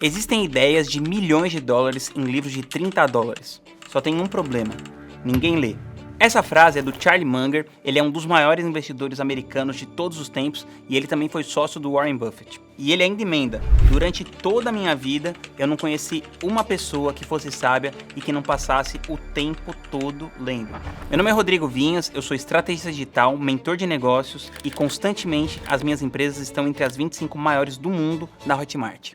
Existem ideias de milhões de dólares em livros de 30 dólares. Só tem um problema: ninguém lê. Essa frase é do Charlie Munger, ele é um dos maiores investidores americanos de todos os tempos e ele também foi sócio do Warren Buffett. E ele ainda emenda: durante toda a minha vida eu não conheci uma pessoa que fosse sábia e que não passasse o tempo todo lendo. Meu nome é Rodrigo Vinhas, eu sou estrategista digital, mentor de negócios e constantemente as minhas empresas estão entre as 25 maiores do mundo na Hotmart.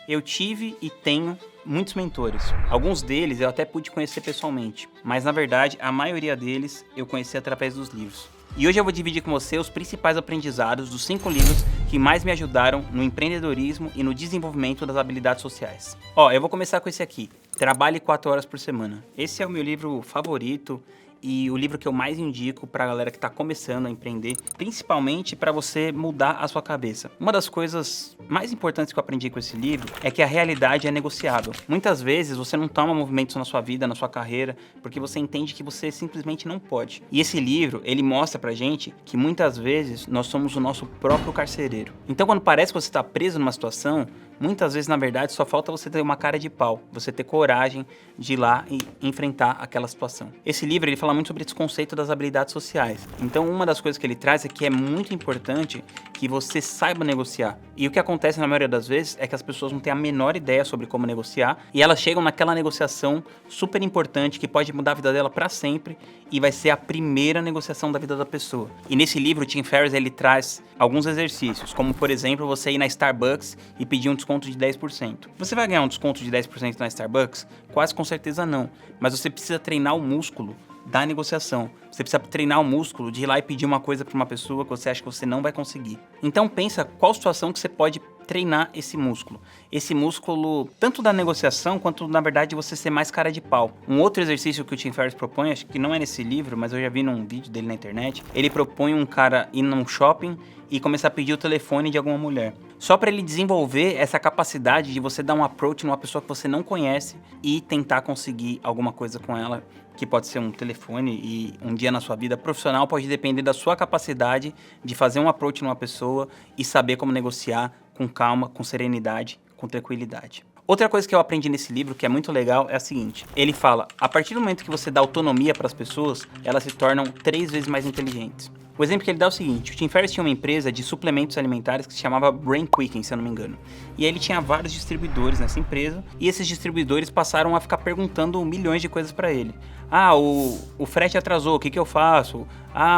Eu tive e tenho muitos mentores. Alguns deles eu até pude conhecer pessoalmente, mas na verdade a maioria deles eu conheci através dos livros. E hoje eu vou dividir com você os principais aprendizados dos 5 livros que mais me ajudaram no empreendedorismo e no desenvolvimento das habilidades sociais. Eu vou começar com esse aqui, Trabalhe 4 horas por semana. Esse é o meu livro favorito e o livro que eu mais indico para a galera que está começando a empreender, principalmente para você mudar a sua cabeça. Uma das coisas mais importantes que eu aprendi com esse livro é que a realidade é negociável. Muitas vezes você não toma movimentos na sua vida, na sua carreira, porque você entende que você simplesmente não pode. E esse livro, ele mostra pra gente que muitas vezes nós somos o nosso próprio carcereiro. Então quando parece que você está preso numa situação, muitas vezes, na verdade, só falta você ter uma cara de pau, você ter coragem de ir lá e enfrentar aquela situação. Esse livro, ele fala muito sobre esse conceito das habilidades sociais. Então, uma das coisas que ele traz é que é muito importante que você saiba negociar. E o que acontece na maioria das vezes é que as pessoas não têm a menor ideia sobre como negociar e elas chegam naquela negociação super importante que pode mudar a vida dela para sempre e vai ser a primeira negociação da vida da pessoa. E nesse livro, o Tim Ferriss, ele traz alguns exercícios, como, por exemplo, você ir na Starbucks e pedir um desconto de 10%. Você vai ganhar um desconto de 10% na Starbucks? Quase com certeza não. Mas você precisa treinar o músculo da negociação. Você precisa treinar o músculo de ir lá e pedir uma coisa para uma pessoa que você acha que você não vai conseguir. Então pensa qual situação que você pode treinar esse músculo. Esse músculo, tanto da negociação, quanto na verdade você ser mais cara de pau. Um outro exercício que o Tim Ferriss propõe, acho que não é nesse livro, mas eu já vi num vídeo dele na internet, ele propõe um cara ir num shopping e começar a pedir o telefone de alguma mulher. Só para ele desenvolver essa capacidade de você dar um approach numa pessoa que você não conhece e tentar conseguir alguma coisa com ela, que pode ser um telefone, e um dia na sua vida profissional pode depender da sua capacidade de fazer um approach numa pessoa e saber como negociar com calma, com serenidade, com tranquilidade. Outra coisa que eu aprendi nesse livro, que é muito legal, é a seguinte. Ele fala, a partir do momento que você dá autonomia para as pessoas, elas se tornam 3 vezes mais inteligentes. O exemplo que ele dá é o seguinte: o Tim Ferriss tinha uma empresa de suplementos alimentares que se chamava Brain Quicken, se eu não me engano. E aí ele tinha vários distribuidores nessa empresa, e esses distribuidores passaram a ficar perguntando milhões de coisas para ele. O frete atrasou, o que eu faço?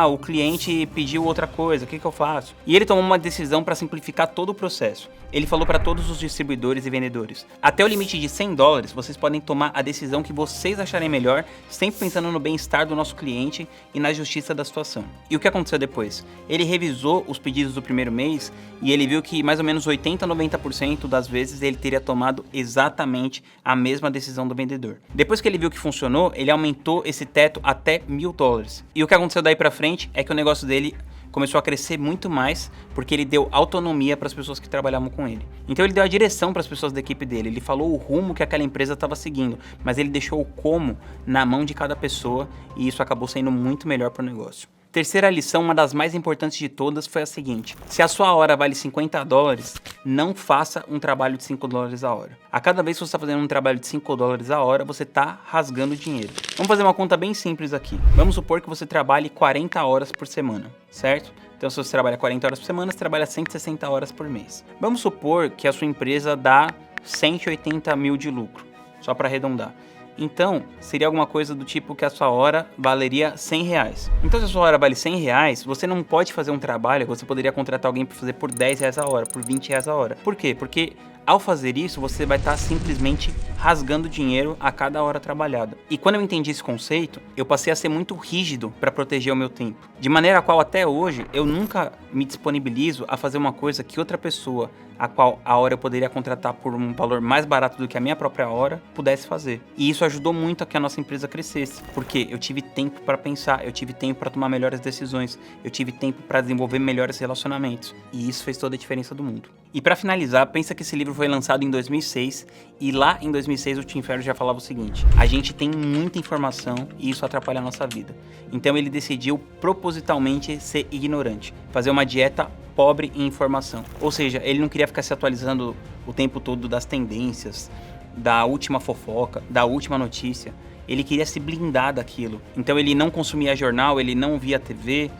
O cliente pediu outra coisa, o que eu faço? E ele tomou uma decisão para simplificar todo o processo. Ele falou para todos os distribuidores e vendedores: até o limite de 100 dólares, vocês podem tomar a decisão que vocês acharem melhor, sempre pensando no bem-estar do nosso cliente e na justiça da situação. E o que aconteceu depois? Ele revisou os pedidos do primeiro mês e ele viu que mais ou menos 80 a 90% das vezes ele teria tomado exatamente a mesma decisão do vendedor. Depois que ele viu que funcionou, ele aumentou esse teto até 1.000 dólares. E o que aconteceu daí pra frente é que o negócio dele começou a crescer muito mais porque ele deu autonomia para as pessoas que trabalhavam com ele. Então ele deu a direção para as pessoas da equipe dele, ele falou o rumo que aquela empresa estava seguindo, mas ele deixou o como na mão de cada pessoa e isso acabou sendo muito melhor para o negócio. Terceira lição, uma das mais importantes de todas, foi a seguinte: se a sua hora vale 50 dólares, não faça um trabalho de 5 dólares a hora. A cada vez que você está fazendo um trabalho de 5 dólares a hora, você está rasgando dinheiro. Vamos fazer uma conta bem simples aqui. Vamos supor que você trabalhe 40 horas por semana, certo? Então se você trabalha 40 horas por semana, você trabalha 160 horas por mês. Vamos supor que a sua empresa dá 180 mil de lucro, só para arredondar. Então, seria alguma coisa do tipo que a sua hora valeria 100 reais. Então, se a sua hora vale 100 reais, você não pode fazer um trabalho que você poderia contratar alguém para fazer por 10 reais a hora, por 20 reais a hora. Por quê? Porque ao fazer isso, você vai estar simplesmente rasgando dinheiro a cada hora trabalhada. E quando eu entendi esse conceito, eu passei a ser muito rígido para proteger o meu tempo. De maneira a qual até hoje, eu nunca me disponibilizo a fazer uma coisa que outra pessoa, a qual a hora eu poderia contratar por um valor mais barato do que a minha própria hora, pudesse fazer. E isso ajudou muito a que a nossa empresa crescesse, porque eu tive tempo para pensar, eu tive tempo para tomar melhores decisões, eu tive tempo para desenvolver melhores relacionamentos. E isso fez toda a diferença do mundo. E para finalizar, pensa que esse livro foi lançado em 2006 e lá em 2006 2006 o Tim Ferriss já falava o seguinte: a gente tem muita informação e isso atrapalha a nossa vida. Então ele decidiu propositalmente ser ignorante, fazer uma dieta pobre em informação. Ou seja, ele não queria ficar se atualizando o tempo todo das tendências, da última fofoca, da última notícia. Ele queria se blindar daquilo. Então ele não consumia jornal, ele não via TV,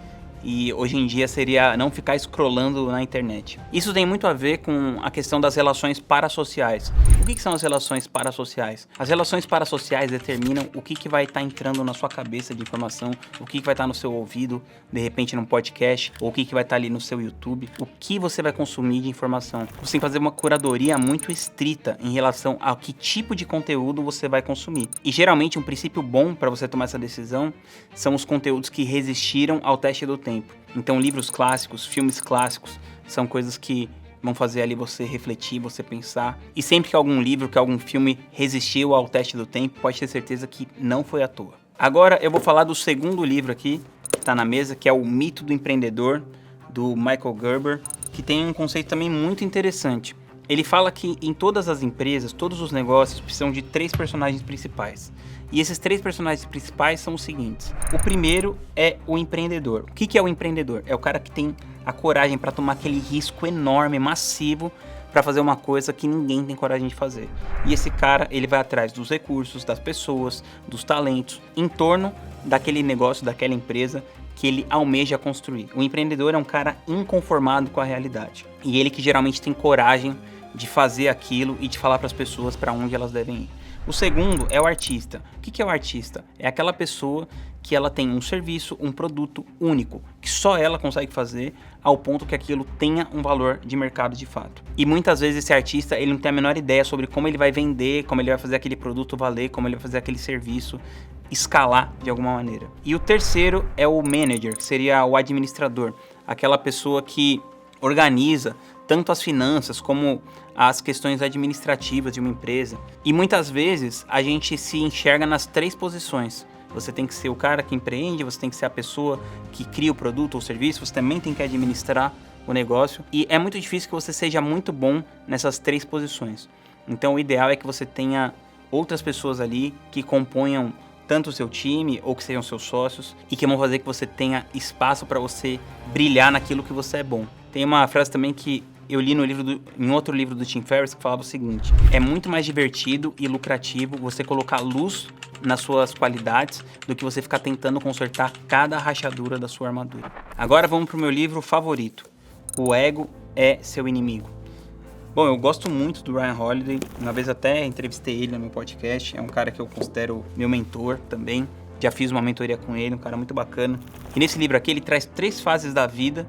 e hoje em dia seria não ficar scrollando na internet. Isso tem muito a ver com a questão das relações parasociais. O que são as relações parasociais? As relações parasociais determinam o que vai estar entrando na sua cabeça de informação, o que vai estar no seu ouvido, de repente num podcast, ou o que vai estar ali no seu YouTube, o que você vai consumir de informação. Você tem que fazer uma curadoria muito estrita em relação a que tipo de conteúdo você vai consumir. E geralmente um princípio bom para você tomar essa decisão são os conteúdos que resistiram ao teste do tempo. Então livros clássicos, filmes clássicos, são coisas que vão fazer ali você refletir, você pensar. E sempre que algum livro, que algum filme resistiu ao teste do tempo, pode ter certeza que não foi à toa. Agora eu vou falar do segundo livro aqui, que está na mesa, que é O Mito do Empreendedor, do Michael Gerber, que tem um conceito também muito interessante. Ele fala que em todas as empresas, todos os negócios precisam de 3 personagens principais. E esses 3 personagens principais são os seguintes. O primeiro é o empreendedor. O que é o empreendedor? É o cara que tem a coragem para tomar aquele risco enorme, massivo, para fazer uma coisa que ninguém tem coragem de fazer. E esse cara, ele vai atrás dos recursos, das pessoas, dos talentos, em torno daquele negócio, daquela empresa que ele almeja construir. O empreendedor é um cara inconformado com a realidade. E ele que geralmente tem coragem de fazer aquilo e de falar para as pessoas para onde elas devem ir. O segundo é o artista. O que é o artista? É aquela pessoa que ela tem um serviço, um produto único, que só ela consegue fazer ao ponto que aquilo tenha um valor de mercado de fato. E muitas vezes esse artista, ele não tem a menor ideia sobre como ele vai vender, como ele vai fazer aquele produto valer, como ele vai fazer aquele serviço escalar de alguma maneira. E o terceiro é o manager, que seria o administrador, aquela pessoa que organiza tanto as finanças como as questões administrativas de uma empresa. E muitas vezes a gente se enxerga nas 3 posições. Você tem que ser o cara que empreende, você tem que ser a pessoa que cria o produto ou serviço, você também tem que administrar o negócio. E é muito difícil que você seja muito bom nessas 3 posições. Então o ideal é que você tenha outras pessoas ali que componham tanto o seu time ou que sejam seus sócios e que vão fazer que você tenha espaço para você brilhar naquilo que você é bom. Tem uma frase também que eu li em outro livro do Tim Ferriss que falava o seguinte: é muito mais divertido e lucrativo você colocar luz nas suas qualidades do que você ficar tentando consertar cada rachadura da sua armadura. Agora vamos para o meu livro favorito, O Ego é Seu Inimigo. Bom, eu gosto muito do Ryan Holiday, uma vez até entrevistei ele no meu podcast, é um cara que eu considero meu mentor também, já fiz uma mentoria com ele, um cara muito bacana. E nesse livro aqui ele traz 3 fases da vida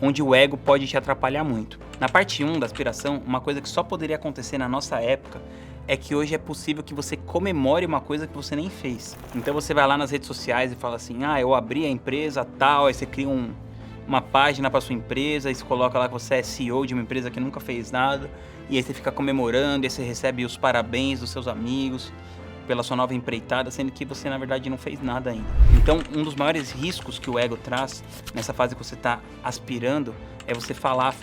onde o ego pode te atrapalhar muito. Na parte 1 da aspiração, uma coisa que só poderia acontecer na nossa época é que hoje é possível que você comemore uma coisa que você nem fez. Então você vai lá nas redes sociais e fala assim: eu abri a empresa tal, aí você cria uma página para sua empresa, e você coloca lá que você é CEO de uma empresa que nunca fez nada, e aí você fica comemorando, e aí você recebe os parabéns dos seus amigos pela sua nova empreitada, sendo que você na verdade não fez nada ainda. Então um dos maiores riscos que o ego traz nessa fase que você está aspirando é você falar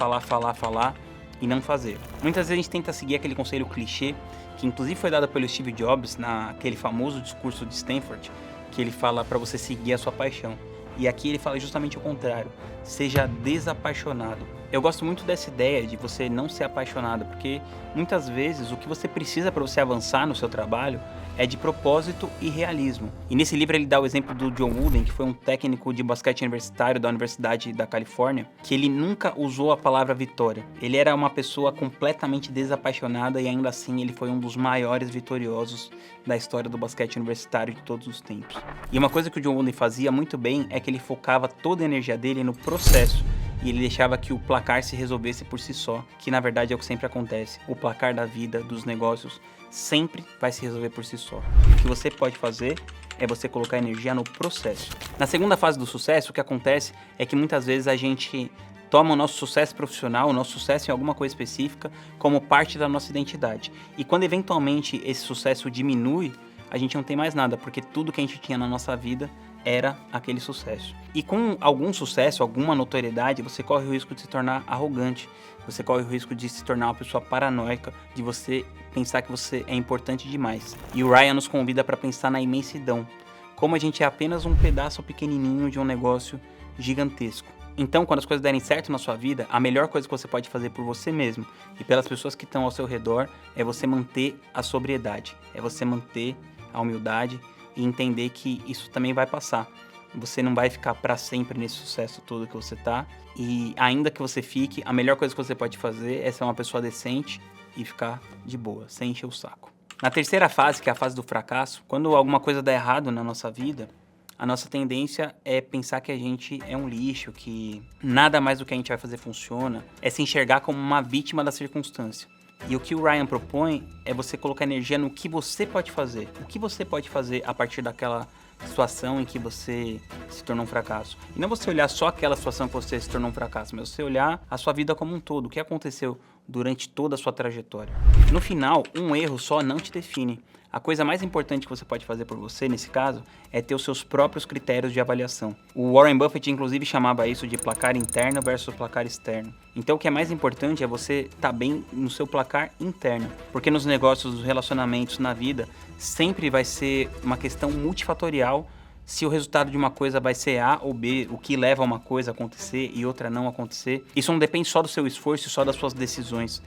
e não fazer. Muitas vezes a gente tenta seguir aquele conselho clichê, que inclusive foi dado pelo Steve Jobs naquele famoso discurso de Stanford, que ele fala para você seguir a sua paixão. E aqui ele fala justamente o contrário: seja desapaixonado. Eu gosto muito dessa ideia de você não ser apaixonado, porque muitas vezes o que você precisa para você avançar no seu trabalho é de propósito e realismo. E nesse livro ele dá o exemplo do John Wooden, que foi um técnico de basquete universitário da Universidade da Califórnia, que ele nunca usou a palavra vitória. Ele era uma pessoa completamente desapaixonada e ainda assim ele foi um dos maiores vitoriosos da história do basquete universitário de todos os tempos. E uma coisa que o John Wooden fazia muito bem é que ele focava toda a energia dele no processo. E ele deixava que o placar se resolvesse por si só, que na verdade é o que sempre acontece. O placar da vida, dos negócios, sempre vai se resolver por si só. O que você pode fazer é você colocar energia no processo. Na segunda fase do sucesso, o que acontece é que muitas vezes a gente toma o nosso sucesso profissional, o nosso sucesso em alguma coisa específica, como parte da nossa identidade. E quando eventualmente esse sucesso diminui, a gente não tem mais nada, porque tudo que a gente tinha na nossa vida era aquele sucesso. E com algum sucesso, alguma notoriedade, você corre o risco de se tornar arrogante, você corre o risco de se tornar uma pessoa paranoica, de você pensar que você é importante demais. E o Ryan nos convida para pensar na imensidão, como a gente é apenas um pedaço pequenininho de um negócio gigantesco. Então, quando as coisas derem certo na sua vida, a melhor coisa que você pode fazer por você mesmo e pelas pessoas que estão ao seu redor é você manter a sobriedade, é você manter a humildade e entender que isso também vai passar. Você não vai ficar para sempre nesse sucesso todo que você tá, e ainda que você fique, a melhor coisa que você pode fazer é ser uma pessoa decente e ficar de boa, sem encher o saco. Na terceira fase, que é a fase do fracasso, quando alguma coisa dá errado na nossa vida, a nossa tendência é pensar que a gente é um lixo, que nada mais do que a gente vai fazer funciona, é se enxergar como uma vítima da circunstância. E o que o Ryan propõe é você colocar energia no que você pode fazer. O que você pode fazer a partir daquela situação em que você se tornou um fracasso. E não você olhar só aquela situação que você se tornou um fracasso, mas você olhar a sua vida como um todo, o que aconteceu durante toda a sua trajetória. No final, um erro só não te define. A coisa mais importante que você pode fazer por você, nesse caso, é ter os seus próprios critérios de avaliação. O Warren Buffett, inclusive, chamava isso de placar interno versus placar externo. Então, o que é mais importante é você estar bem no seu placar interno. Porque nos negócios, nos relacionamentos, na vida, sempre vai ser uma questão multifatorial se o resultado de uma coisa vai ser A ou B, o que leva uma coisa a acontecer e outra não acontecer. Isso não depende só do seu esforço e só das suas decisões.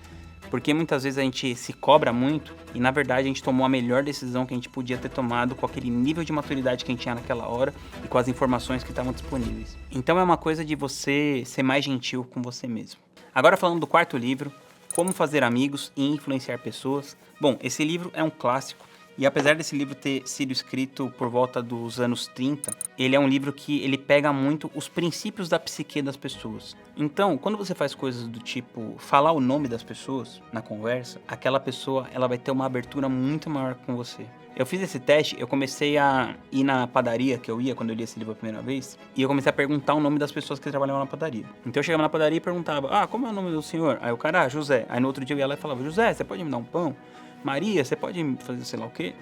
Porque muitas vezes a gente se cobra muito e, na verdade, a gente tomou a melhor decisão que a gente podia ter tomado com aquele nível de maturidade que a gente tinha naquela hora e com as informações que estavam disponíveis. Então é uma coisa de você ser mais gentil com você mesmo. Agora falando do quarto livro, Como Fazer Amigos e Influenciar Pessoas. Bom, esse livro é um clássico. E apesar desse livro ter sido escrito por volta dos anos 30, ele é um livro que ele pega muito os princípios da psique das pessoas. Então, quando você faz coisas do tipo falar o nome das pessoas na conversa, aquela pessoa ela vai ter uma abertura muito maior com você. Eu fiz esse teste, eu comecei a ir na padaria que eu ia quando eu li esse livro a primeira vez, e eu comecei a perguntar o nome das pessoas que trabalhavam na padaria. Então eu chegava na padaria e perguntava, como é o nome do senhor? Aí o cara, José. Aí no outro dia eu ia lá e falava, José, você pode me dar um pão? Maria, você pode fazer sei lá o quê?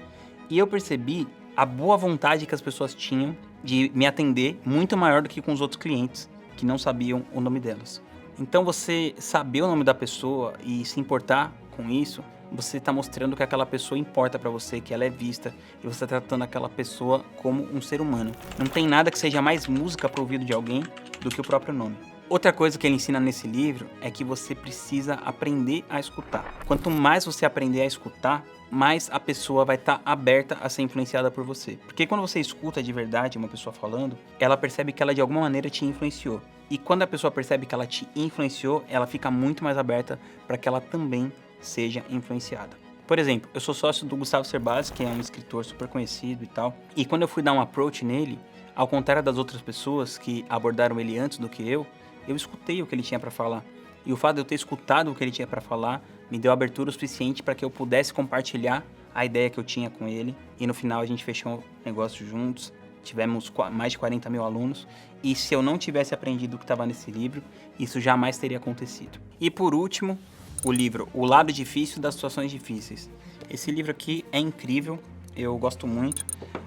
E eu percebi a boa vontade que as pessoas tinham de me atender muito maior do que com os outros clientes que não sabiam o nome delas. Então você saber o nome da pessoa e se importar com isso, você está mostrando que aquela pessoa importa para você, que ela é vista e você está tratando aquela pessoa como um ser humano. Não tem nada que seja mais música para o ouvido de alguém do que o próprio nome. Outra coisa que ele ensina nesse livro é que você precisa aprender a escutar. Quanto mais você aprender a escutar, mais a pessoa vai estar aberta a ser influenciada por você. Porque quando você escuta de verdade uma pessoa falando, ela percebe que ela de alguma maneira te influenciou. E quando a pessoa percebe que ela te influenciou, ela fica muito mais aberta para que ela também seja influenciada. Por exemplo, eu sou sócio do Gustavo Cerbasi, que é um escritor super conhecido e tal. E quando eu fui dar um approach nele, ao contrário das outras pessoas que abordaram ele antes do que eu escutei o que ele tinha para falar. E o fato de eu ter escutado o que ele tinha para falar me deu abertura o suficiente para que eu pudesse compartilhar a ideia que eu tinha com ele. E no final a gente fechou o negócio juntos. Tivemos mais de 40 mil alunos. E se eu não tivesse aprendido o que estava nesse livro, isso jamais teria acontecido. E por último, o livro O Lado Difícil das Situações Difíceis. Esse livro aqui é incrível. Eu gosto muito.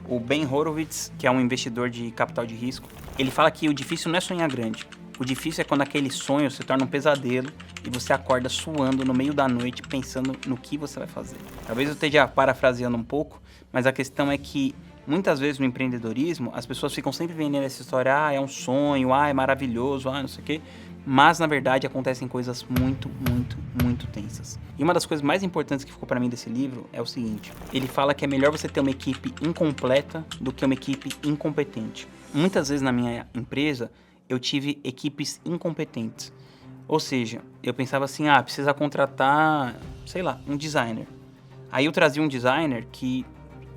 O Ben Horowitz, que é um investidor de capital de risco, ele fala que o difícil não é sonhar grande. O difícil é quando aquele sonho se torna um pesadelo e você acorda suando no meio da noite pensando no que você vai fazer. Talvez eu esteja parafraseando um pouco, mas a questão é que muitas vezes no empreendedorismo as pessoas ficam sempre vendendo essa história, é um sonho, é maravilhoso, não sei o quê, mas na verdade acontecem coisas muito, muito, muito tensas. E uma das coisas mais importantes que ficou para mim desse livro é o seguinte, ele fala que é melhor você ter uma equipe incompleta do que uma equipe incompetente. Muitas vezes na minha empresa eu tive equipes incompetentes. Ou seja, eu pensava assim, precisa contratar, sei lá, um designer. Aí eu trazia um designer que,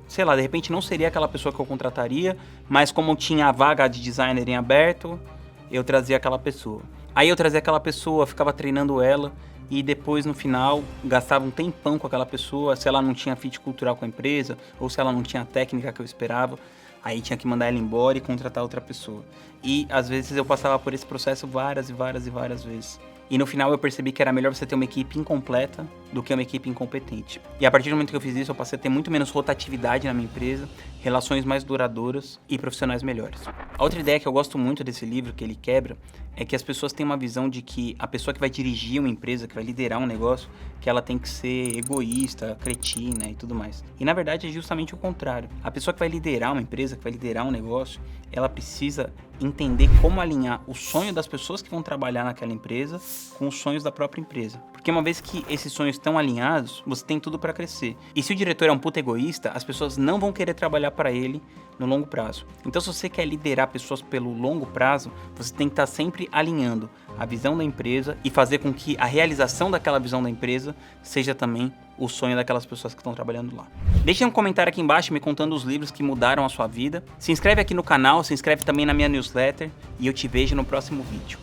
sei lá, de repente não seria aquela pessoa que eu contrataria, mas como tinha a vaga de designer em aberto, eu trazia aquela pessoa. Aí eu trazia aquela pessoa, ficava treinando ela, e depois no final gastava um tempão com aquela pessoa, se ela não tinha fit cultural com a empresa, ou se ela não tinha a técnica que eu esperava. Aí tinha que mandar ela embora e contratar outra pessoa. E às vezes eu passava por esse processo várias vezes. E no final eu percebi que era melhor você ter uma equipe incompleta do que uma equipe incompetente. E a partir do momento que eu fiz isso, eu passei a ter muito menos rotatividade na minha empresa, relações mais duradouras e profissionais melhores. A outra ideia que eu gosto muito desse livro, que ele quebra, é que as pessoas têm uma visão de que a pessoa que vai dirigir uma empresa, que vai liderar um negócio, que ela tem que ser egoísta, cretina e tudo mais. E na verdade é justamente o contrário. A pessoa que vai liderar uma empresa, que vai liderar um negócio, ela precisa entender como alinhar o sonho das pessoas que vão trabalhar naquela empresa com os sonhos da própria empresa. Porque uma vez que esses sonhos estão alinhados, você tem tudo para crescer. E se o diretor é um puta egoísta, as pessoas não vão querer trabalhar para ele no longo prazo. Então, se você quer liderar pessoas pelo longo prazo, você tem que estar sempre alinhando a visão da empresa e fazer com que a realização daquela visão da empresa seja também o sonho daquelas pessoas que estão trabalhando lá. Deixe um comentário aqui embaixo me contando os livros que mudaram a sua vida. Se inscreve aqui no canal, se inscreve também na minha newsletter e eu te vejo no próximo vídeo.